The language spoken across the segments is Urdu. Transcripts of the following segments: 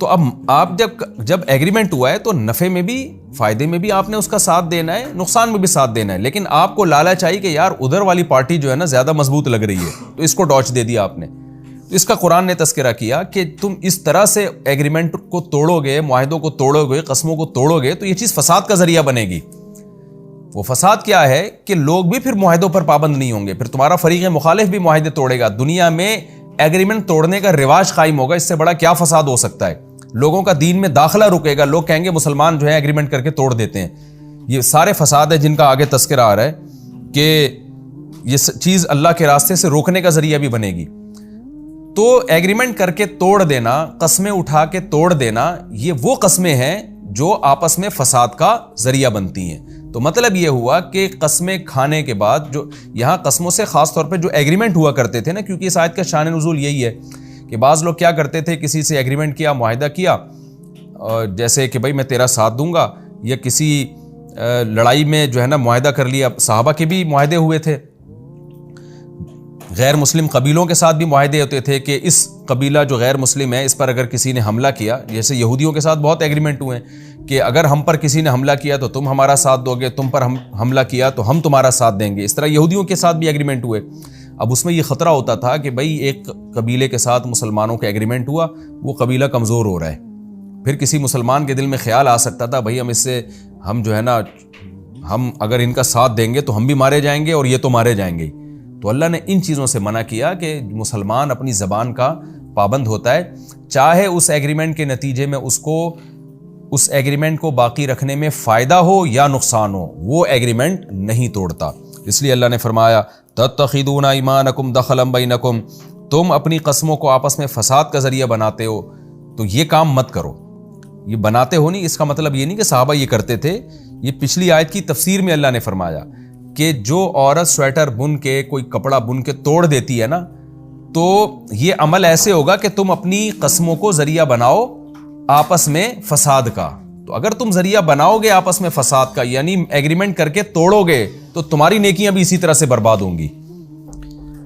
تو اب آپ جب ایگریمنٹ ہوا ہے تو نفع میں بھی فائدے میں بھی آپ نے اس کا ساتھ دینا ہے, نقصان میں بھی ساتھ دینا ہے, لیکن آپ کو لالچ چاہیے کہ یار ادھر والی پارٹی جو ہے نا زیادہ مضبوط لگ رہی ہے تو اس کو ڈاچ دے دیا آپ نے. تو اس کا قرآن نے تذکرہ کیا کہ تم اس طرح سے ایگریمنٹ کو توڑو گے, معاہدوں کو توڑو گے, قسموں کو توڑو گے تو یہ چیز فساد کا ذریعہ بنے گی. وہ فساد کیا ہے کہ لوگ بھی پھر معاہدوں پر پابند نہیں ہوں گے, پھر تمہارا فریق مخالف بھی معاہدے توڑے گا, دنیا میں ایگریمنٹ توڑنے کا رواج قائم ہوگا. اس سے بڑا کیا فساد ہو سکتا ہے؟ لوگوں کا دین میں داخلہ رکے گا, لوگ کہیں گے مسلمان جو ہے ایگریمنٹ کر کے توڑ دیتے ہیں. یہ سارے فساد ہے جن کا آگے تذکرہ آ رہا ہے کہ یہ چیز اللہ کے راستے سے روکنے کا ذریعہ بھی بنے گی. تو ایگریمنٹ کر کے توڑ دینا, قسمیں اٹھا کے توڑ دینا, یہ وہ قسمیں ہیں جو آپس میں فساد کا ذریعہ بنتی ہیں. تو مطلب یہ ہوا کہ قسمیں کھانے کے بعد, جو یہاں قسموں سے خاص طور پہ جو ایگریمنٹ ہوا کرتے تھے نا, کیونکہ اس آیت کا شان نزول یہی ہے کہ بعض لوگ کیا کرتے تھے, کسی سے ایگریمنٹ کیا, معاہدہ کیا, جیسے کہ بھائی میں تیرا ساتھ دوں گا, یا کسی لڑائی میں جو ہے نا معاہدہ کر لیا. صحابہ کے بھی معاہدے ہوئے تھے, غیر مسلم قبیلوں کے ساتھ بھی معاہدے ہوتے تھے کہ اس قبیلہ جو غیر مسلم ہے اس پر اگر کسی نے حملہ کیا, جیسے یہودیوں کے ساتھ بہت ایگریمنٹ ہوئے ہیں کہ اگر ہم پر کسی نے حملہ کیا تو تم ہمارا ساتھ دو گے, تم پر ہم حملہ کیا تو ہم تمہارا ساتھ دیں گے. اس طرح یہودیوں کے ساتھ بھی ایگریمنٹ ہوئے. اب اس میں یہ خطرہ ہوتا تھا کہ بھائی ایک قبیلے کے ساتھ مسلمانوں کا ایگریمنٹ ہوا, وہ قبیلہ کمزور ہو رہا ہے, پھر کسی مسلمان کے دل میں خیال آ سکتا تھا بھائی ہم اس سے, ہم جو ہے نا, ہم اگر ان کا ساتھ دیں گے تو ہم بھی مارے جائیں گے اور یہ تو مارے جائیں گے. تو اللہ نے ان چیزوں سے منع کیا کہ مسلمان اپنی زبان کا پابند ہوتا ہے, چاہے اس ایگریمنٹ کے نتیجے میں اس کو, اس ایگریمنٹ کو باقی رکھنے میں فائدہ ہو یا نقصان ہو, وہ ایگریمنٹ نہیں توڑتا. اس لیے اللہ نے فرمایا تتخذون ایمانکم دخلا بینکم, تم اپنی قسموں کو آپس میں فساد کا ذریعہ بناتے ہو تو یہ کام مت کرو. یہ بناتے ہو نہیں, اس کا مطلب یہ نہیں کہ صحابہ یہ کرتے تھے. یہ پچھلی آیت کی تفسیر میں اللہ نے فرمایا کہ جو عورت سویٹر بن کے, کوئی کپڑا بن کے توڑ دیتی ہے نا, تو یہ عمل ایسے ہوگا کہ تم اپنی قسموں کو ذریعہ بناؤ آپس میں فساد کا. تو اگر تم ذریعہ بناؤ گے آپس میں فساد کا, یعنی ایگریمنٹ کر کے توڑو گے, تو تمہاری نیکیاں بھی اسی طرح سے برباد ہوں گی.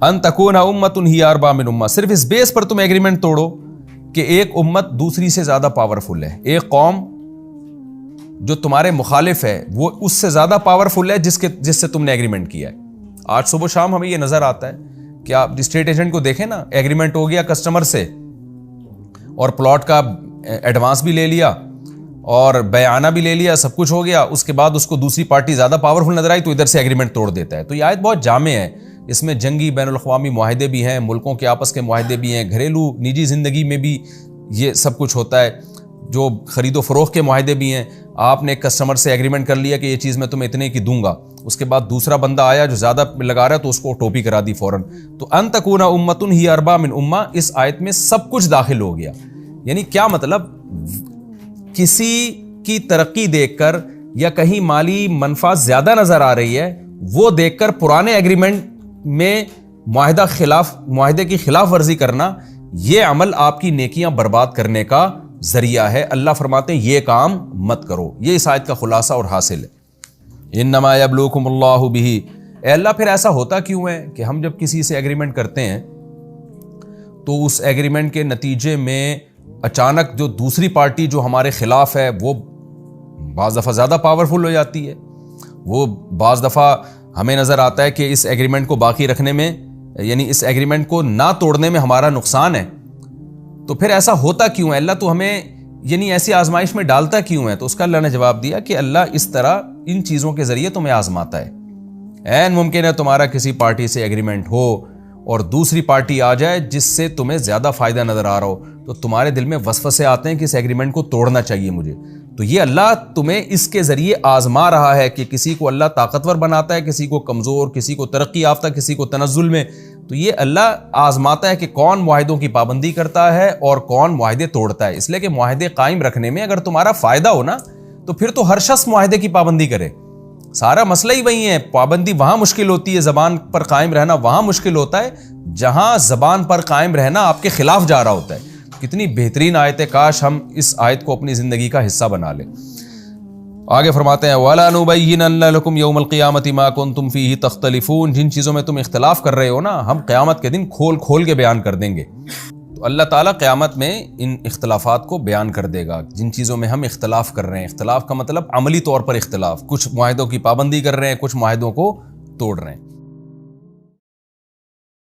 ان تکون امۃ ہی اربا من امہ, صرف اس بیس پر تم ایگریمنٹ توڑو کہ ایک امت دوسری سے زیادہ پاورفل ہے, ایک قوم جو تمہارے مخالف ہے وہ اس سے زیادہ پاورفل ہے جس سے تم نے ایگریمنٹ کیا ہے. آج صبح شام ہمیں یہ نظر آتا ہے کہ آپ اسٹیٹ ایجنٹ کو دیکھیں نا, ایگریمنٹ ہو گیا کسٹمر سے اور پلاٹ کا ایڈوانس بھی لے لیا اور بیانہ بھی لے لیا, سب کچھ ہو گیا, اس کے بعد اس کو دوسری پارٹی زیادہ پاورفل نظر آئی تو ادھر سے ایگریمنٹ توڑ دیتا ہے. تو یہ آیت بہت جامع ہے, اس میں جنگی بین الاقوامی معاہدے بھی ہیں, ملکوں کے آپس کے معاہدے بھی ہیں, گھریلو نجی زندگی میں بھی یہ سب کچھ ہوتا ہے, جو خرید و فروخت کے معاہدے بھی ہیں. آپ نے ایک کسٹمر سے ایگریمنٹ کر لیا کہ یہ چیز میں تمہیں اتنے کی دوں گا, اس کے بعد دوسرا بندہ آیا جو زیادہ لگا رہا ہے تو اس کو ٹوپی کرا دی فوراً. تو ان تکون امۃ ہی اربا من امہ, اس آیت میں سب کچھ داخل ہو گیا. یعنی کیا مطلب, کسی کی ترقی دیکھ کر یا کہیں مالی منفعت زیادہ نظر آ رہی ہے, وہ دیکھ کر پرانے ایگریمنٹ میں معاہدے کی خلاف ورزی کرنا, یہ عمل آپ کی نیکیاں برباد کرنے کا ذریعہ ہے. اللہ فرماتے ہیں یہ کام مت کرو. یہ اس آیت کا خلاصہ اور حاصل ہے. انما یبلوکم اللہ بہ, اے اللہ پھر ایسا ہوتا کیوں ہے کہ ہم جب کسی سے ایگریمنٹ کرتے ہیں تو اس ایگریمنٹ کے نتیجے میں اچانک جو دوسری پارٹی جو ہمارے خلاف ہے وہ بعض دفعہ زیادہ پاورفل ہو جاتی ہے, وہ بعض دفعہ ہمیں نظر آتا ہے کہ اس ایگریمنٹ کو باقی رکھنے میں, یعنی اس ایگریمنٹ کو نہ توڑنے میں ہمارا نقصان ہے. تو پھر ایسا ہوتا کیوں ہے اللہ, تو ہمیں یعنی ایسی آزمائش میں ڈالتا کیوں ہے؟ تو اس کا اللہ نے جواب دیا کہ اللہ اس طرح ان چیزوں کے ذریعے تمہیں آزماتا ہے. عین ممکن ہے تمہارا کسی پارٹی سے ایگریمنٹ ہو اور دوسری پارٹی آ جائے جس سے تمہیں زیادہ فائدہ نظر آ رہا ہو, تو تمہارے دل میں وسوسے آتے ہیں کہ اس ایگریمنٹ کو توڑنا چاہیے مجھے. تو یہ اللہ تمہیں اس کے ذریعے آزما رہا ہے کہ کسی کو اللہ طاقتور بناتا ہے, کسی کو کمزور, کسی کو ترقی یافتہ, کسی کو تنزل میں. تو یہ اللہ آزماتا ہے کہ کون معاہدوں کی پابندی کرتا ہے اور کون معاہدے توڑتا ہے. اس لیے کہ معاہدے قائم رکھنے میں اگر تمہارا فائدہ ہو نا, تو پھر تو ہر شخص معاہدے کی پابندی کرے. سارا مسئلہ ہی وہی ہے, پابندی وہاں مشکل ہوتی ہے, زبان پر قائم رہنا وہاں مشکل ہوتا ہے جہاں زبان پر قائم رہنا آپ کے خلاف جا رہا ہوتا ہے. کتنی بہترین آیت ہے, کاش ہم اس آیت کو اپنی زندگی کا حصہ بنا لیں. آگے فرماتے ہیں وَلَا نُبَيِّنَنَّ لَكُمْ يَوْمَ الْقِيَامَةِ مَا كُنْتُمْ فِيهِ تَخْتَلِفُونَ, جن چیزوں میں تم اختلاف کر رہے ہو نا, ہم قیامت کے دن کھول کھول کے بیان کر دیں گے. تو تو اللہ تعالیٰ قیامت میں ان اختلافات کو بیان کر دے گا، جن چیزوں میں ہم اختلاف کر رہے ہیں. اختلاف کا مطلب عملی طور پر اختلاف، کچھ معاہدوں کی پابندی کر رہے ہیں، کچھ معاہدوں کو توڑ رہے ہیں.